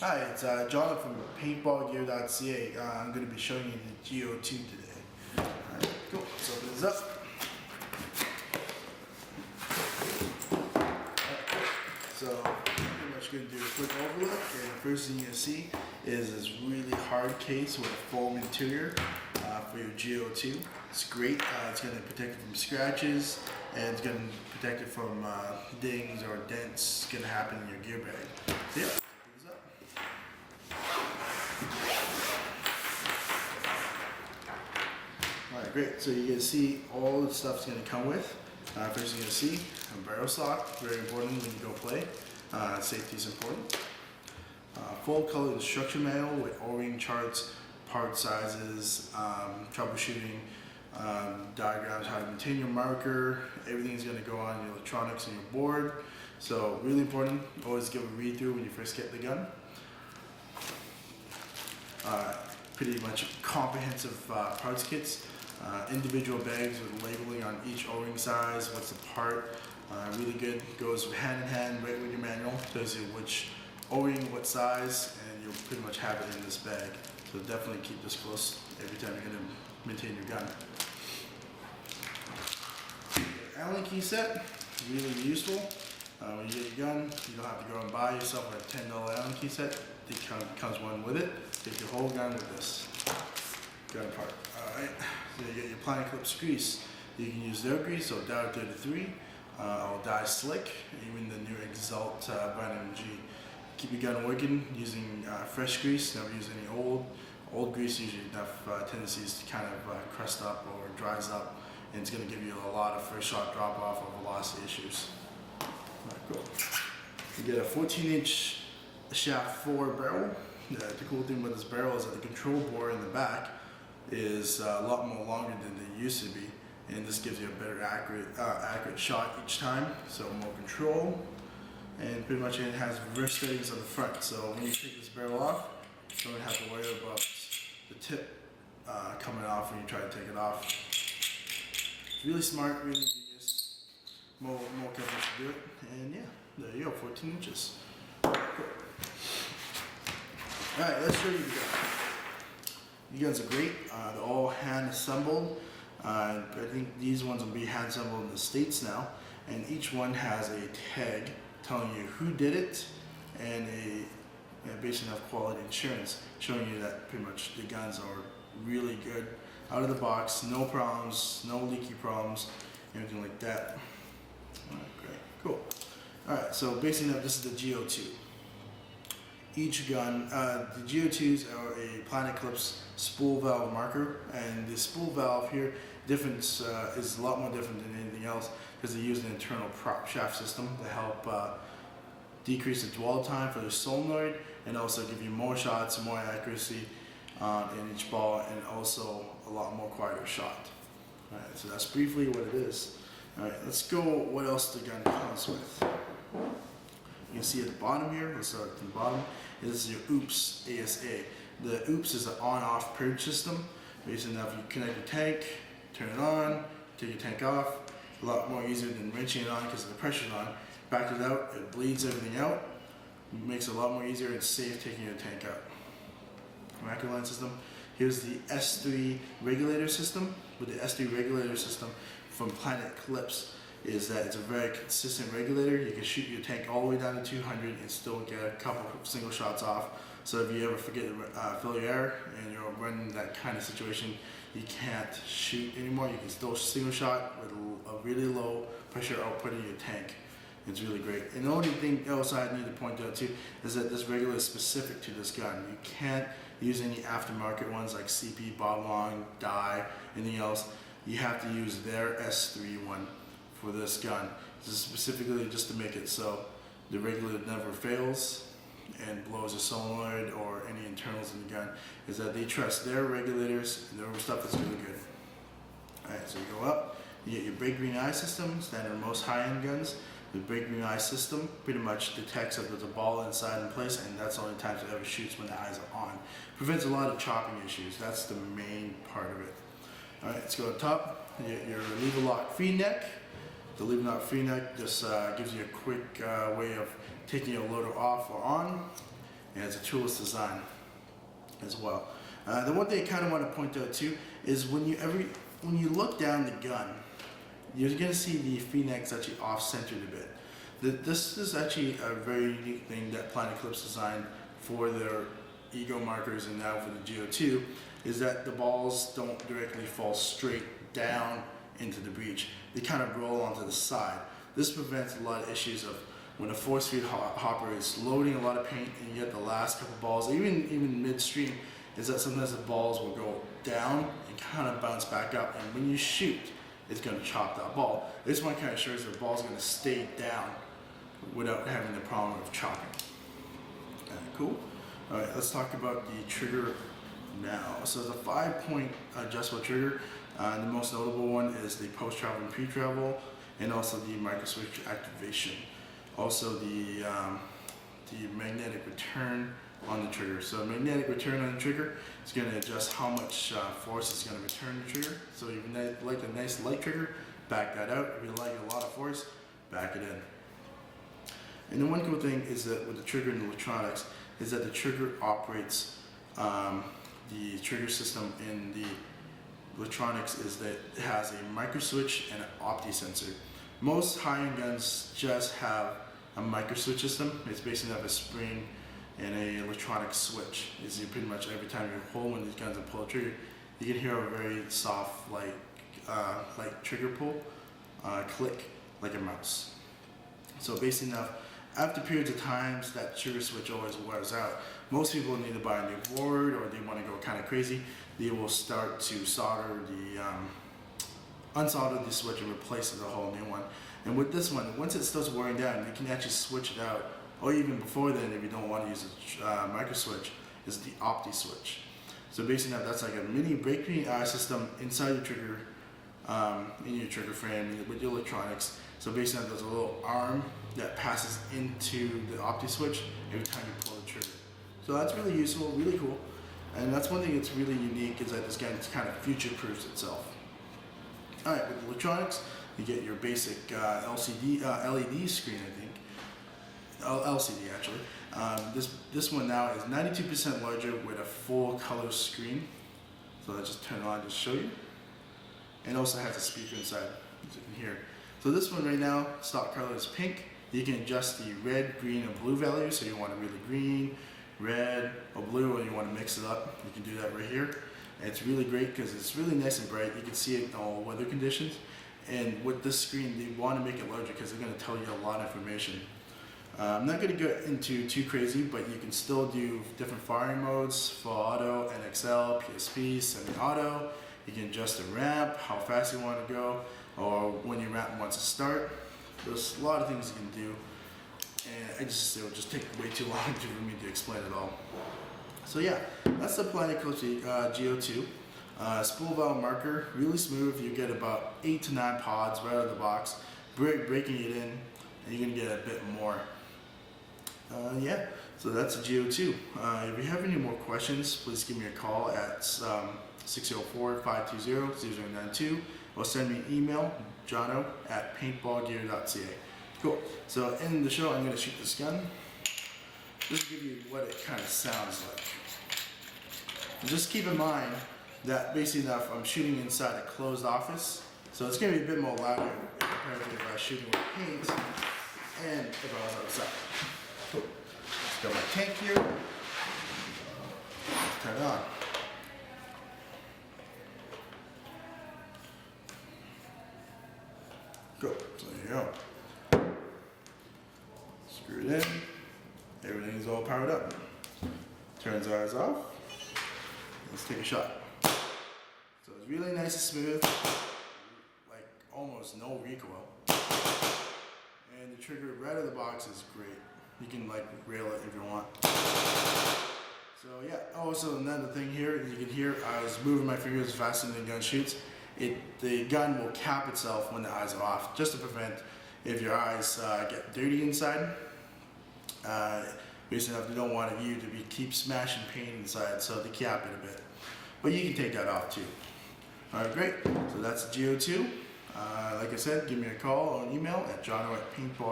Hi, it's John from Paintballgear.ca. I'm going to be showing you the Geo2 today. Alright, cool. Let's open this up. So, pretty much going to do a quick overlook. And the first thing you're going to see is this really hard case with a foam interior for your Geo2. It's great. It's going to protect it from scratches, and it's going to protect it from dings or dents going to happen in your gear bag. So, yeah. Alright, great. So you're going to see all the stuff's going to come with. First you're going to see a barrel stock, very important when you go play. Safety is important. Full color instruction manual with O-ring charts, part sizes, troubleshooting, diagrams, how to maintain your marker. Everything's going to go on your electronics and your board. So really important. Always give a read through when you first get the gun. Pretty much comprehensive parts kits. Individual bags with labeling on each O-ring size, what's the part, really good, goes hand in hand right with your manual, tells you which O-ring, what size, and you'll pretty much have it in this bag. So definitely keep this close every time you're going to maintain your gun. Allen key set, really useful. When you get your gun, you don't have to go and buy yourself a $10 Allen key set. It comes one with it. Take your whole gun with this gun part. Alright, so you get your Planet Eclipse grease. You can use their grease, so Dow 33, or Dye Slick, even the new Exalt Vitamin G. Keep your gun working using fresh grease, never use any old grease. Usually have tendencies to kind of crust up or dries up, and it's going to give you a lot of first shot drop off or velocity issues. Alright, cool. You get a 14-inch shaft 4 barrel. The cool thing with this barrel is that the control board in the back is a lot more longer than they used to be, and this gives you a better accurate shot each time, so more control. And pretty much it has reverse settings on the front, so when you take this barrel off, you don't have to worry about the tip coming off when you try to take it off. It's really smart, really genius. More careful to do it, and yeah, there you go, 14 inches. Cool. Alright, let's show you the gun. The guns are great. They're all hand assembled. I think these ones will be hand assembled in the States now. And each one has a tag telling you who did it and a basic enough quality insurance showing you that pretty much the guns are really good. Out of the box, no problems, no leaky problems, anything like that. Alright, great, cool. Alright, so basically this is the Geo2. Each gun, the Geo2s are a Planet Eclipse Spool Valve marker, and the spool valve here difference is a lot more different than anything else because they use an internal prop shaft system to help decrease the dwell time for the solenoid and also give you more shots, more accuracy in each ball, and also a lot more quieter shot. Alright, so that's briefly what it is. Alright, let's go what else the gun comes with. You can see at the bottom here, let's start from the bottom, this is your OOPS ASA. The OOPS is an on-off purge system. Basically now if you connect your tank, turn it on, take your tank off, a lot more easier than wrenching it on because the pressure's on. Back it out, it bleeds everything out, it makes it a lot more easier and safe taking your tank out. Macro line system. Here's the S3 regulator system. With the S3 regulator system from Planet Eclipse, is that it's a very consistent regulator. You can shoot your tank all the way down to 200 and still get a couple of single shots off. So if you ever forget to fill your air and you're running that kind of situation, you can't shoot anymore. You can still single shot with a really low pressure output in your tank. It's really great. And the only thing else I need to point out too is that this regulator is specific to this gun. You can't use any aftermarket ones like CP, Bob Long, Dye, anything else. You have to use their S3 one for this gun. This is specifically just to make it so the regulator never fails and blows a solenoid or any internals in the gun, is that they trust their regulators and their stuff that's really good. Alright, so you go up, you get your brake green eye system, standard on most high-end guns. The brake green eye system pretty much detects if there's a ball inside in place, and that's the only time it ever shoots when the eyes are on. Prevents a lot of chopping issues. That's the main part of it. Alright, let's go to the top. You get your lever lock free neck. The lever lock free neck just gives you a quick way of taking your loader off or on. and it's a toolless design as well. The one thing I kind of want to point out too is when you look down the gun, you're going to see the feed neck's actually off-centered a bit. This is actually a very unique thing that Planet Eclipse designed for their Ego markers and now for the Geo2, is that the balls don't directly fall straight down into the breech. They kind of roll onto the side. This prevents a lot of issues of when a force feed hopper is loading a lot of paint and you get the last couple balls, even midstream, is that sometimes the balls will go down and kind of bounce back up, and when you shoot, it's going to chop that ball. This one kind of shows the ball's going to stay down without having the problem of chopping. Cool. All right, let's talk about the trigger now. So the 5-point adjustable trigger. The most notable one is the post-travel and pre-travel, and also the micro switch activation. Also the magnetic return on the trigger. So magnetic return on the trigger is going to adjust how much force is going to return the trigger. So if you like a nice light trigger, back that out. If you like a lot of force, back it in. And the one cool thing is that with the trigger and the electronics is that the trigger operates the trigger system in the electronics is that it has a micro switch and an opti sensor. Most high-end guns just have a micro switch system. It's basically have a spring and a electronic switch. Is you pretty much every time you hold one of these guns and pull a trigger, you can hear a very soft, like trigger pull, click like a mouse. So basically enough, after periods of times that trigger switch always wears out, most people need to buy a new board or they want to go kind of crazy. They will start to solder unsolder the switch and replace it with a whole new one. And with this one, once it starts wearing down, you can actually switch it out. Or even before then, if you don't want to use a micro switch, is the opti switch. So basically that's like a mini break-beam system inside your trigger, in your trigger frame with your electronics. So basically there's a little arm that passes into the opti switch every time you pull the trigger. So that's really useful, really cool. And that's one thing that's really unique is that this gun kind of future-proofs itself. Alright, with electronics, you get your basic LED screen, I think. LCD actually. This one now is 92% larger with a full color screen. So let's just turn it on to show you. And also has a speaker inside, as you can hear. So this one right now, stock color is pink. You can adjust the red, green, and blue values. So you want it really green, red, or blue, or you want to mix it up. You can do that right here. And it's really great because it's really nice and bright. You can see it in all weather conditions. And with this screen, they want to make it larger because they're going to tell you a lot of information. I'm not going to go into too crazy, but you can still do different firing modes, full auto, NXL, PSP, semi-auto. You can adjust the ramp, how fast you want to go, or when your ramp wants to start. There's a lot of things you can do, and it would just take way too long for me to explain it all. So yeah, that's the Planet Eclipse Geo2. Spool valve marker, really smooth. You get about 8 to 9 pods right out of the box. Breaking it in, and you're gonna get a bit more. Yeah, so that's a Geo2. If you have any more questions, please give me a call at 604-520-0092 or send me an email, jono@paintballgear.ca. Cool. So in the show, I'm going to shoot this gun. Just to give you what it kind of sounds like. And just keep in mind that basically enough, I'm shooting inside a closed office, so it's going to be a bit more louder compared to if I was shooting with paint and if I was outside. Cool. Let's got my tank here. Let's turn it on. Cool. So there you go. Screw it in. Everything's all powered up. Turns ours off. Let's take a shot. So it's really nice and smooth, like almost no recoil. And the trigger right out of the box is great. You can like rail it if you want. So yeah, also another thing here, as you can hear, I was moving my fingers faster than the gun shoots. The gun will cap itself when the eyes are off, just to prevent if your eyes get dirty inside. Basically, they don't want you to keep smashing paint inside, so they cap it a bit. But you can take that off too. Alright, great. So that's Geo2. Like I said, give me a call or an email at jono@paintball.